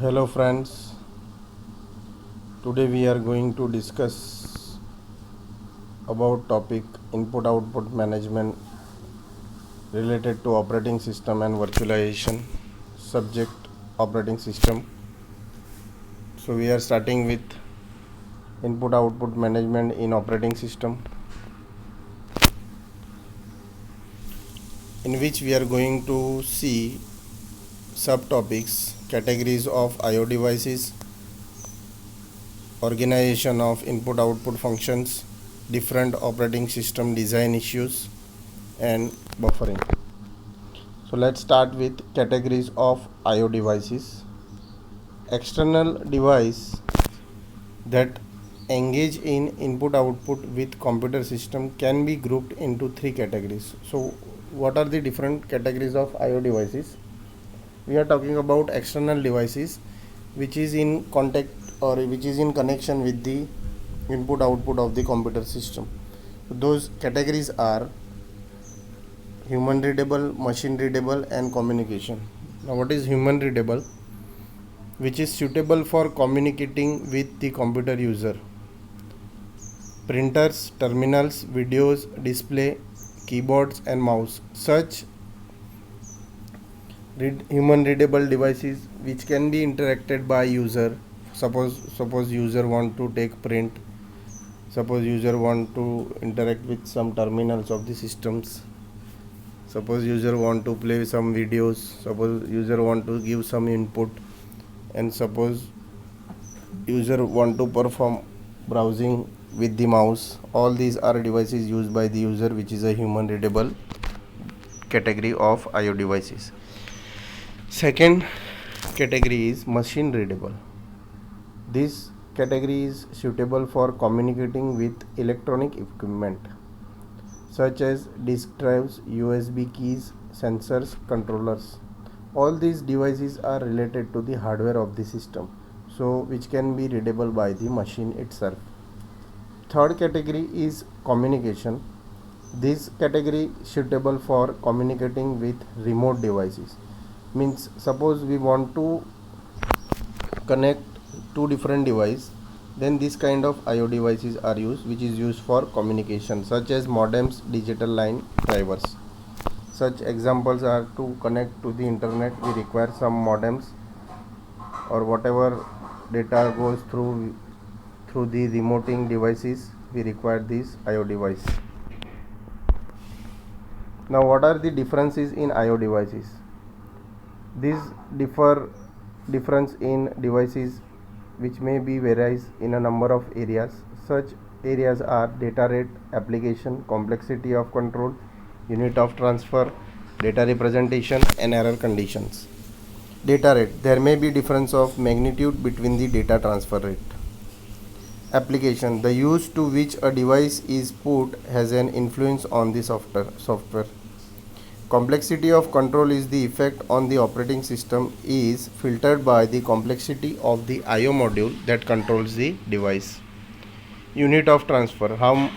Hello friends, today we are going to discuss about topic input output management related to operating system and virtualization. Subject operating system. So we are starting with input output management in operating system, in which we are going to see subtopics: categories of IO devices, organization of input output functions, different operating system design issues, and buffering. So let's start with categories of IO devices. External device that engage in input output with computer system can be grouped into three categories. So what are the different categories of IO devices? We are talking about external devices which is in contact or which is in connection with the input output of the computer system. So those categories are human readable, machine readable, and communication. Now what is human readable? Which is suitable for communicating with the computer user. Printers, terminals, videos, display, keyboards, and mouse. Such human readable devices which can be interacted by user. Suppose user want to take print. Suppose user want to interact with some terminals of the systems. Suppose user want to play some videos. Suppose user want to give some input, and suppose user want to perform browsing with the mouse. All these are devices used by the user, which is a human readable category of IO devices. Second category is machine readable. This category is suitable for communicating with electronic equipment such as disk drives, USB keys, sensors, controllers. All these devices are related to the hardware of the system, so which can be readable by the machine itself. Third category is communication. This category suitable for communicating with remote devices. Means suppose we want to connect two different devices, then this kind of IO devices are used, which is used for communication, such as modems, digital line drivers. Such examples are to connect to the internet, we require some modems, or whatever data goes through the remoting devices, we require this IO device. Now what are the differences in IO devices? These difference in devices which may be varies in a number of areas. Such areas are data rate, application, complexity of control, unit of transfer, data representation, and error conditions. Data rate, there may be difference of magnitude between the data transfer rate. Application, the use to which a device is put has an influence on the software. Complexity of control is the effect on the operating system is filtered by the complexity of the IO module that controls the device. Unit of transfer, how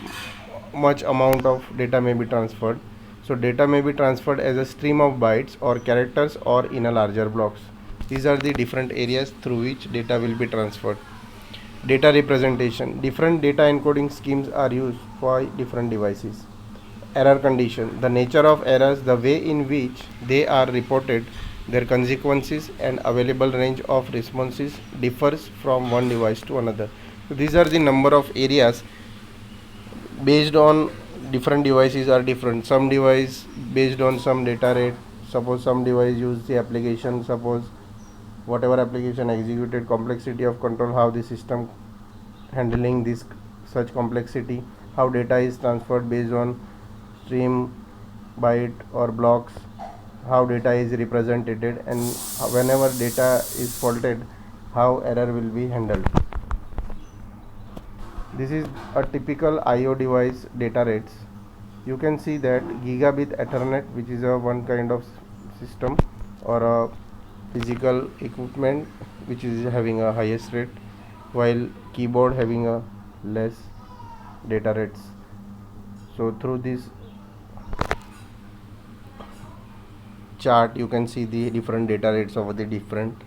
much amount of data may be transferred. So data may be transferred as a stream of bytes or characters or in a larger blocks. These are the different areas through which data will be transferred. Data representation, different data encoding schemes are used for different devices. Error condition, the nature of errors, the way in which they are reported, their consequences, and available range of responses differs from one device to another. So these are the number of areas based on different devices are different. Some device based on some data rate. Suppose some device use the application, suppose whatever application executed, complexity of control, how the system handling this such complexity, how data is transferred based on stream, byte or blocks, how data is represented, and whenever data is faulted, how error will be handled. This is a typical IO device data rates. You can see that gigabit Ethernet, which is a one kind of system or a physical equipment which is having a highest rate, while keyboard having a less data rates. So through this chart you can see the different data rates of the different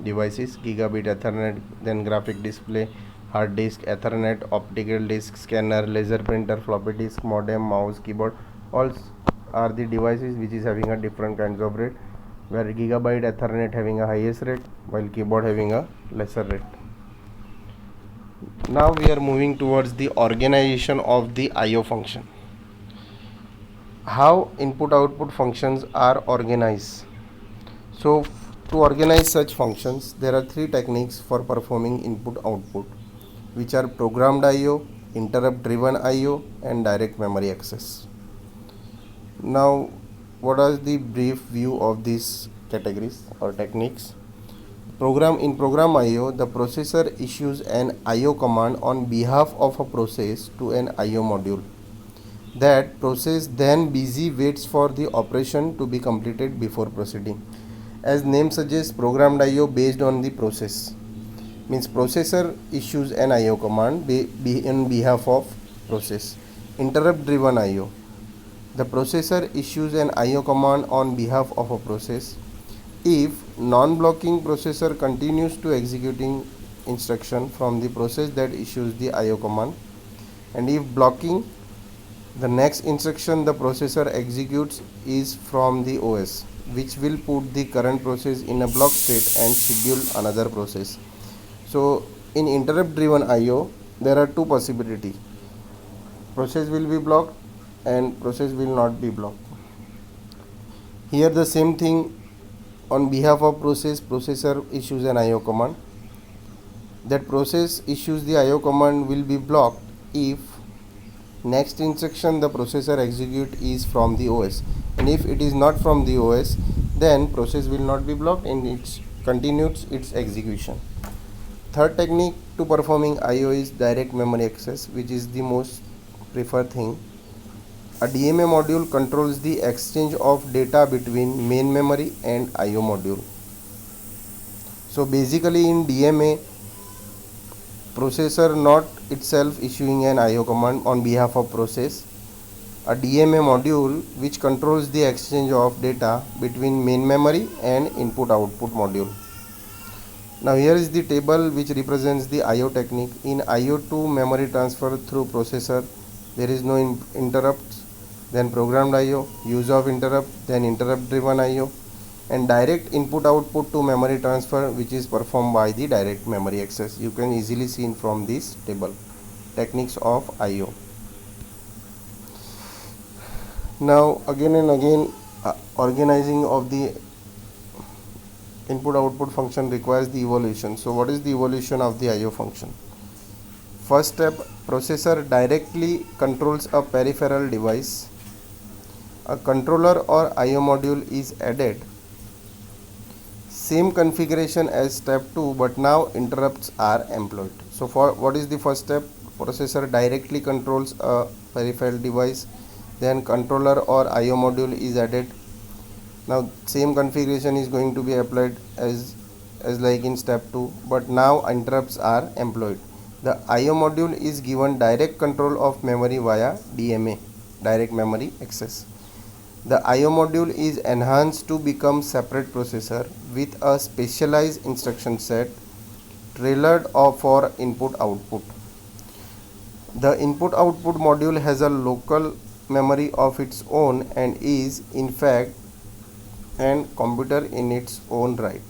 devices: gigabit Ethernet, then graphic display, hard disk, Ethernet, optical disk, scanner, laser printer, floppy disk, modem, mouse, keyboard. All are the devices which is having a different kinds of rate, where gigabit Ethernet having a highest rate while keyboard having a lesser rate. Now we are moving towards the organization of the I/O function. How input output functions are organized. So to organize such functions, there are three techniques for performing input output, which are programmed I/O, interrupt driven I/O, and direct memory access. Now, what is the brief view of these categories or techniques? Program I/O, the processor issues an I/O command on behalf of a process to an I/O module. That process then busy waits for the operation to be completed before proceeding. As name suggests, programmed I/O based on the process, means processor issues an I/O command on behalf of process. Interrupt driven I/O, the processor issues an I/O command on behalf of a process. If non-blocking processor continues to executing instruction from the process that issues the I/O command, and if blocking, the next instruction the processor executes is from the OS, which will put the current process in a block state and schedule another process. So in interrupt driven I/O, there are two possibilities: process will be blocked and process will not be blocked. Here the same thing, on behalf of process, processor issues an I/O command. That process issues the I/O command will be blocked if next instruction the processor execute is from the OS, and if it is not from the OS, then process will not be blocked and it continues its execution. Third technique to performing I/O is direct memory access, which is the most preferred thing. A DMA module controls the exchange of data between main memory and I/O module. So basically in DMA, processor not itself issuing an I/O command on behalf of process. A DMA module which controls the exchange of data between main memory and input output module. Now here is the table which represents the I/O technique. In I/O to memory transfer through processor, there is no interrupts, then programmed I/O, use of interrupt, then interrupt driven I/O, and direct input output to memory transfer, which is performed by the direct memory access. You can easily see from this table techniques of I/O. Now again and again, organizing of the input output function requires the evolution. So what is the evolution of the I/O function? First step, processor directly controls a peripheral device. A controller or I/O module is added. Same configuration as step 2, but now interrupts are employed. So for what is the first step? Processor directly controls a peripheral device, then controller or I/O module is added. Now same configuration is going to be applied as like in step 2, but now interrupts are employed. The I/O module is given direct control of memory via DMA, direct memory access. The I/O module is enhanced to become separate processor with a specialized instruction set tailored for input output. The input output module has a local memory of its own and is in fact an computer in its own right.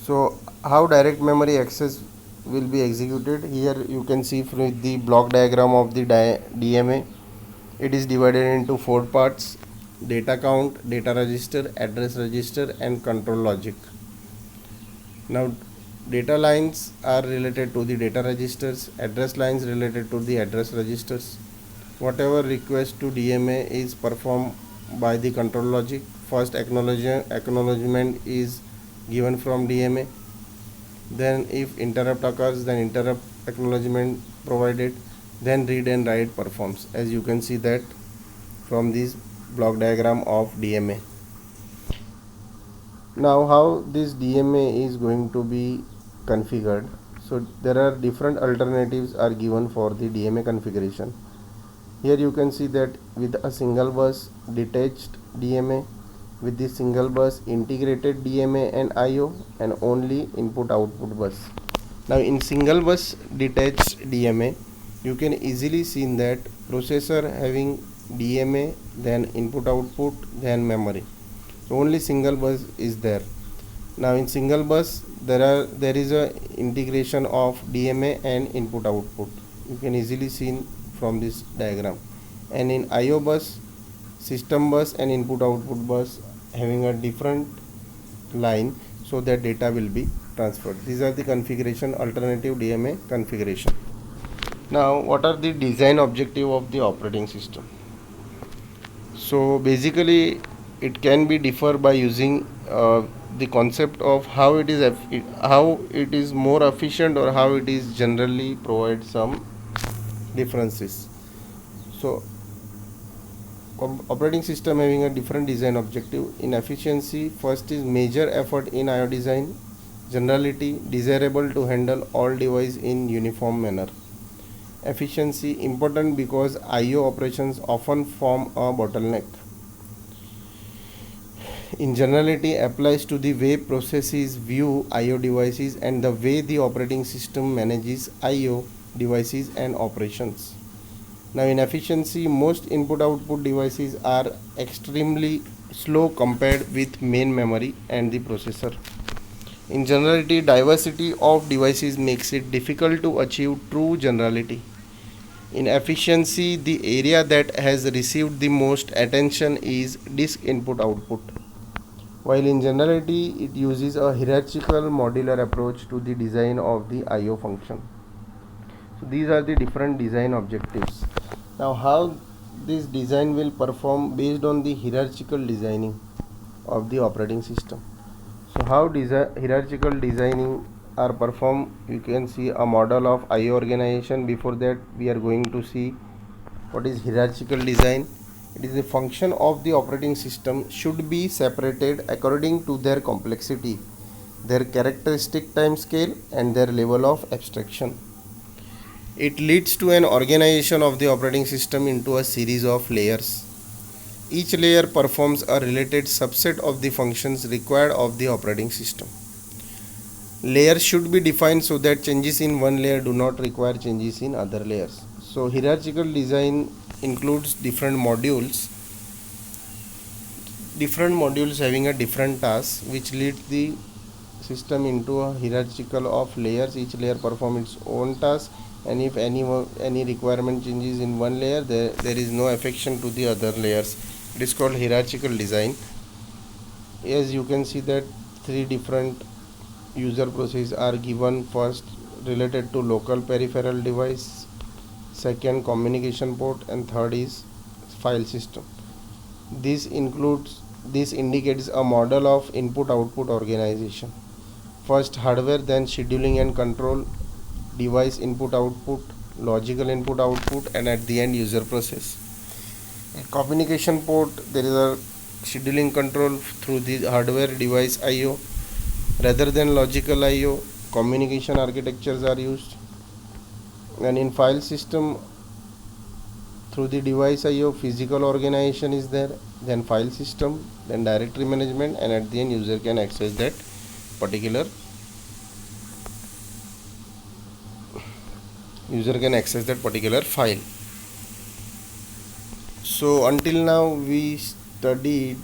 So how direct memory access will be executed? Here you can see from the block diagram of the DMA. It is divided into 4 parts: data count, data register, address register, and control logic. Now data lines are related to the data registers, address lines related to the address registers. Whatever request to DMA is performed by the control logic. First acknowledgement is given from DMA. Then if interrupt occurs, then interrupt acknowledgement provided. Then read and write performs, as you can see that from this block diagram of DMA. Now how this DMA is going to be configured? So there are different alternatives are given for the DMA configuration. Here you can see that with a single bus detached DMA, with the single bus, integrated DMA and IO, and only input output bus. Now in single bus detached DMA, you can easily see that processor having DMA, then input output, then memory. So only single bus is there. Now in single bus there is a integration of DMA and input output. You can easily see from this diagram. And in IO bus, system bus and input output bus having a different line, so that data will be transferred. These are the configuration, alternative DMA configuration. Now what are the design objective of the operating system? So basically it can be differ by using the concept of how it is more efficient, or how it is generally provide some differences. So operating system having a different design objective. In efficiency, first is major effort in IO design. Generality, desirable to handle all device in uniform manner. Efficiency, important because IO operations often form a bottleneck. In generality, applies to the way processes view IO devices and the way the operating system manages IO devices and operations. Now in efficiency, most input-output devices are extremely slow compared with main memory and the processor. In generality, diversity of devices makes it difficult to achieve true generality. In efficiency, the area that has received the most attention is disk input-output. While in generality, it uses a hierarchical modular approach to the design of the IO function. So these are the different design objectives. Now how this design will perform based on the hierarchical designing of the operating system. So how hierarchical designing are performed, you can see a model of IO organization. Before that, we are going to see what is hierarchical design. It is a function of the operating system should be separated according to their complexity, their characteristic time scale, and their level of abstraction. It leads to an organization of the operating system into a series of layers. Each layer performs a related subset of the functions required of the operating system. Layers should be defined so that changes in one layer do not require changes in other layers. So hierarchical design includes different modules having a different task, which leads the system into a hierarchical of layers. Each layer performs its own task, and if any requirement changes in one layer, there is no affection to the other layers. It is called hierarchical design. As you can see that three different user processes are given. First, related to local peripheral device, second communication port, and third is file system. This indicates a model of input output organization. First hardware, then scheduling and control, device input output, logical input output, and at the end user process. In communication port, there is a scheduling control through the hardware device IO. Rather than logical IO, communication architectures are used. And in file system, through the device IO, physical organization is there, then file system, then directory management, and at the end user can access that particular file. So until now we studied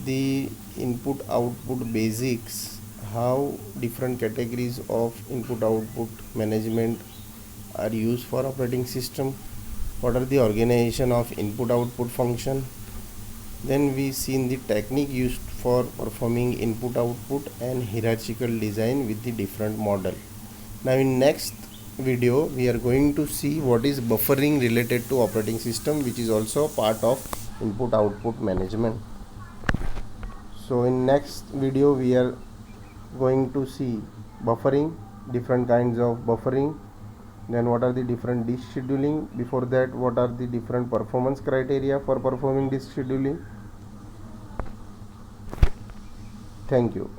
the input output basics, how different categories of input output management are used for operating system, what are the organization of input output function. Then we seen the technique used for performing input output and hierarchical design with the different model. Now in next video we are going to see what is buffering related to operating system, which is also part of input output management. So in next video we are going to see buffering, different kinds of buffering, then what are the different disk scheduling. Before that, what are the different performance criteria for performing disk scheduling. Thank you.